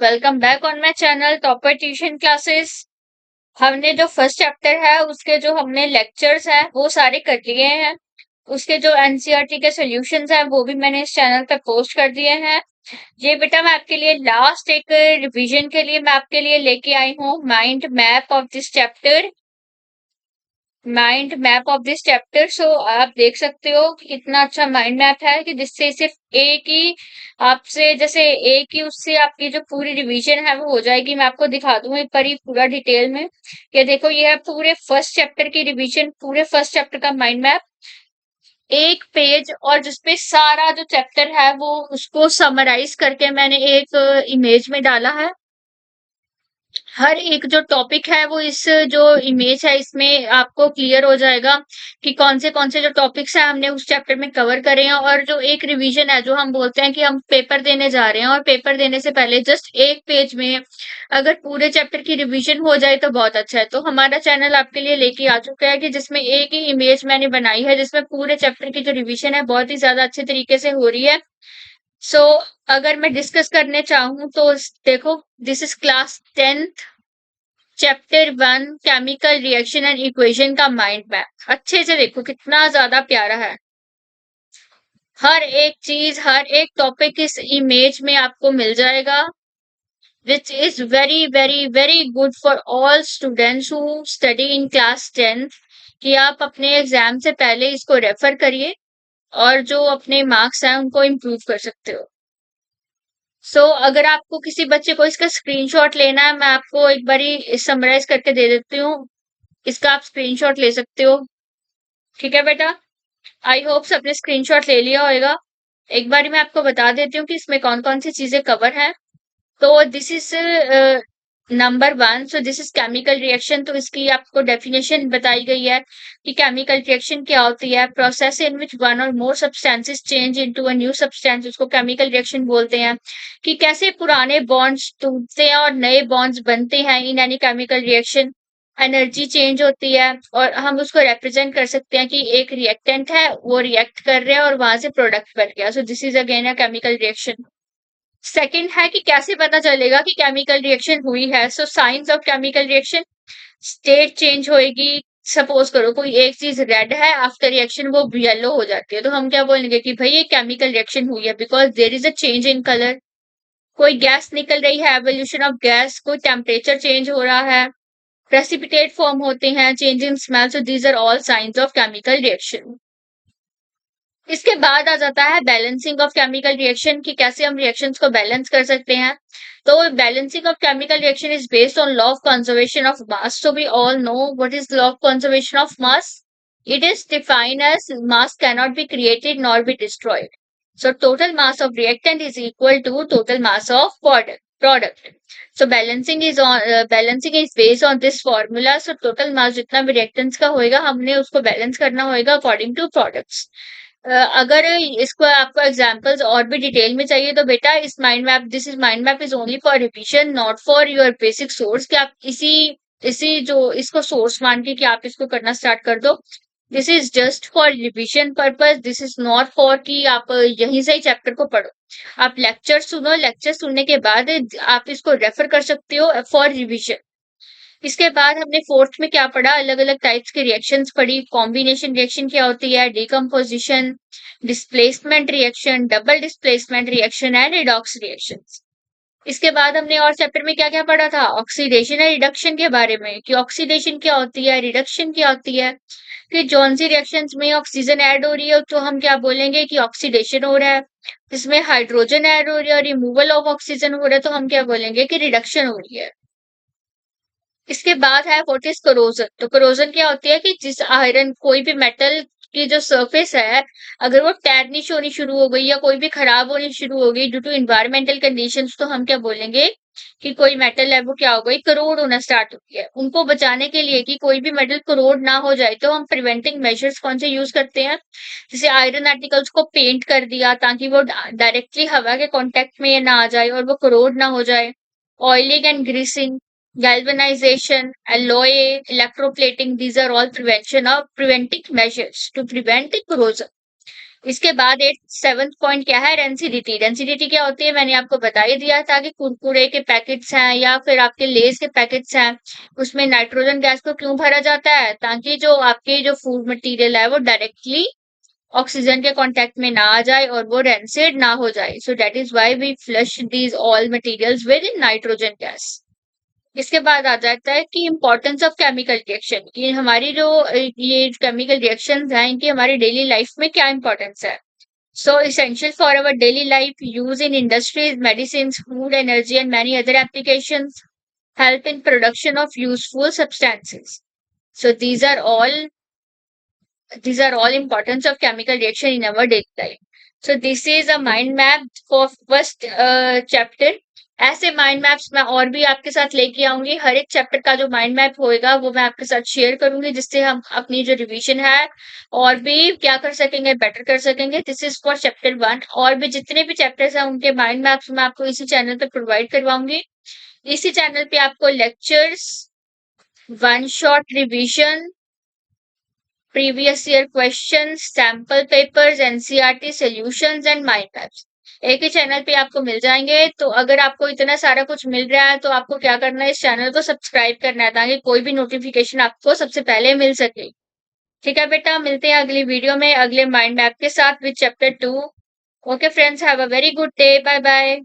Welcome back on my channel topper tuition classes. हमने जो first chapter है उसके जो हमने लेक्चर्स हैं वो सारे कर लिए हैं। उसके जो एनसीईआरटी के सॉल्यूशंस हैं वो भी मैंने इस चैनल पर पोस्ट कर दिए हैं। ये बेटा मैं आपके लिए लास्ट एक रिवीजन के लिए मैं आपके लिए लेके आई हूँ mind map of this chapter. So आप देख सकते हो कि कितना अच्छा माइंड मैप है कि जिससे सिर्फ एक ही आपसे जैसे एक ही उससे आपकी जो पूरी रिवीजन है वो हो जाएगी। मैं आपको दिखा दूं एक बार पूरा डिटेल में। ये देखो ये है पूरे फर्स्ट चैप्टर की रिवीजन, पूरे फर्स्ट चैप्टर का माइंड मैप, एक पेज और जिसपे सारा जो चैप्टर है वो उसको समराइज करके मैंने एक इमेज में डाला है। हर एक जो टॉपिक है वो इस जो इमेज है इसमें आपको क्लियर हो जाएगा कि कौन से जो टॉपिक्स हैं हमने उस चैप्टर में कवर करे हैं। और जो एक रिवीजन है जो हम बोलते हैं कि हम पेपर देने जा रहे हैं और पेपर देने से पहले जस्ट एक पेज में अगर पूरे चैप्टर की रिवीजन हो जाए तो बहुत अच्छा है। तो हमारा चैनल आपके लिए लेके आ चुका है कि जिसमें एक ही इमेज मैंने बनाई है जिसमें पूरे चैप्टर की जो रिवीजन है बहुत ही ज्यादा अच्छे तरीके से हो रही है। सो अगर मैं डिस्कस करने चाहूँ तो देखो, this is class 10th chapter 1 chemical reaction and equation का माइंड मैप। अच्छे से देखो कितना ज्यादा प्यारा है। हर एक चीज हर एक टॉपिक इस इमेज में आपको मिल जाएगा, which is very very very good for all students who study in class 10th। कि आप अपने एग्जाम से पहले इसको रेफर करिए और जो अपने मार्क्स हैं उनको इम्प्रूव कर सकते हो। अगर आपको किसी बच्चे को इसका स्क्रीनशॉट लेना है मैं आपको एक बारी समराइज करके दे देती हूँ। इसका आप स्क्रीनशॉट ले सकते हो। ठीक है बेटा, आई होप सबने स्क्रीनशॉट ले लिया होगा। एक बार मैं आपको बता देती हूँ कि इसमें कौन कौन सी चीजें कवर है। तो this is number 1। So this is chemical reaction. तो इसकी आपको डेफिनेशन बताई गई है कि केमिकल रिएक्शन क्या होती है। प्रोसेस इन विच वन और मोर substances change into a new substance, उसको केमिकल रिएक्शन बोलते हैं। कि कैसे पुराने बॉन्ड्स टूटते हैं और नए बॉन्ड्स बनते हैं in any chemical reaction. Energy change होती है और हम उसको रिप्रेजेंट कर सकते हैं कि एक रिएक्टेंट है वो रिएक्ट कर रहे हैं और वहां से प्रोडक्ट बन गया। So this is again a chemical reaction. Second है कि कैसे पता चलेगा कि केमिकल रिएक्शन हुई है। So science of chemical reaction, state change होएगी। सपोज करो कोई एक चीज रेड है, आफ्टर रिएक्शन वो येलो हो जाती है, तो हम क्या बोलेंगे कि भाई ये केमिकल रिएक्शन हुई है because there is a change in colour. कोई गैस निकल रही है, एवोल्यूशन ऑफ गैस, कोई टेम्परेचर चेंज हो रहा है, प्रेसिपिटेट फॉर्म होते हैं, change in smell. So these are all signs of chemical reaction. इसके बाद आ जाता है बैलेंसिंग ऑफ केमिकल रिएक्शन कि कैसे हम रिएक्शंस को बैलेंस कर सकते हैं। तो balancing of chemical reaction is based on law of conservation of mass. So we all know what is law of conservation of mass. It is defined as mass cannot be created nor be destroyed. So total mass of reactant is equal to total mass of product. So balancing is based on this formula. So total mass जितना भी reactants का होएगा हमने उसको balance करना होएगा according to products. अगर इसको आपको एग्जांपल्स और भी डिटेल में चाहिए तो बेटा इस mind map is only for revision not for your basic source. कि आप इसी इसी जो इसको सोर्स मान के कि आप इसको करना स्टार्ट कर दो। This is just for revision purpose, this is not for कि आप यहीं से ही चैप्टर को पढ़ो। आप लेक्चर सुनो, लेक्चर सुनने के बाद आप इसको रेफर कर सकते हो फॉर रिवीजन। इसके बाद हमने फोर्थ में क्या पढ़ा, अलग अलग टाइप्स के रिएक्शंस पढ़ी। कॉम्बिनेशन रिएक्शन क्या होती है, decomposition, displacement reaction, double displacement reaction and redox reaction. इसके बाद हमने और चैप्टर में क्या क्या पढ़ा था, ऑक्सीडेशन और रिडक्शन के बारे में कि ऑक्सीडेशन क्या होती है, रिडक्शन क्या होती है। कि जौन सी रिएक्शंस में ऑक्सीजन ऐड हो रही है तो हम क्या बोलेंगे कि ऑक्सीडेशन हो रहा है। जिसमें हाइड्रोजन ऐड हो रही है और रिमूवल ऑफ ऑक्सीजन हो रहा है तो हम क्या बोलेंगे कि रिडक्शन हो रही है। इसके बाद है व्हाट इज करोजन। तो करोजन क्या होती है कि जिस आयरन कोई भी मेटल की जो सरफेस है अगर वो टैनिश होनी शुरू हो गई या कोई भी खराब होनी शुरू हो गई ड्यू टू इन्वायरमेंटल कंडीशंस तो हम क्या बोलेंगे कि कोई मेटल है वो क्या हो गई, करोड होना स्टार्ट हो गया। उनको बचाने के लिए कि कोई भी मेटल करोड ना हो जाए तो हम प्रिवेंटिंग मेजर्स कौन से यूज करते हैं। जैसे आयरन आर्टिकल्स को पेंट कर दिया ताकि वो डायरेक्टली हवा के कांटेक्ट में ना आ जाए और वो करोड ना हो जाए। Oiling and greasing, galvanization, alloy, electroplating, these are all preventing measures to prevent the corrosion. इसके बाद एट सेवंथ पॉइंट क्या है, डेंसिडिटी। डेंसिडिटी क्या होती है, मैंने आपको बता ही दिया था कि कुरकुरे के पैकेट्स हैं या फिर आपके लेस के पैकेट्स हैं, उसमें नाइट्रोजन गैस को क्यों भरा जाता है, ताकि जो आपके जो फूड मटेरियल है वो डायरेक्टली ऑक्सीजन के कांटेक्ट में ना आ जाए और वो रेंसिड ना हो जाए। So that is why we flush these all materials with nitrogen gas. इसके बाद आ जाता है कि इम्पोर्टेंस ऑफ केमिकल रिएक्शन, कि हमारी जो ये केमिकल रिएक्शंस हैं इनकी हमारी डेली लाइफ में क्या इंपॉर्टेंस है। So essential for our daily life, use in industries, medicine, food, energy and many other applications, help in production of useful substances. So these are all importance of chemical reaction in our daily life. So this is a mind map for first chapter. ऐसे mind maps मैं और भी आपके साथ लेके आऊंगी। हर एक chapter का जो माइंड मैप होएगा वो मैं आपके साथ शेयर करूंगी, जिससे हम अपनी जो रिवीजन है और भी क्या कर सकेंगे, बेटर कर सकेंगे। This is for chapter 1। और भी जितने भी चैप्टर्स हैं उनके माइंड मैप्स मैं आपको इसी चैनल पे प्रोवाइड करवाऊंगी। इसी चैनल पे आपको lectures, one shot revision, previous year questions, sample papers, NCERT solutions and mind maps एक ही चैनल पे आपको मिल जाएंगे। तो अगर आपको इतना सारा कुछ मिल रहा है तो आपको क्या करना है, इस चैनल को सब्सक्राइब करना है, ताकि कोई भी नोटिफिकेशन आपको सबसे पहले मिल सके। ठीक है बेटा, मिलते हैं अगली वीडियो में अगले माइंड मैप के साथ with chapter 2। Okay friends, have a very good day, bye bye.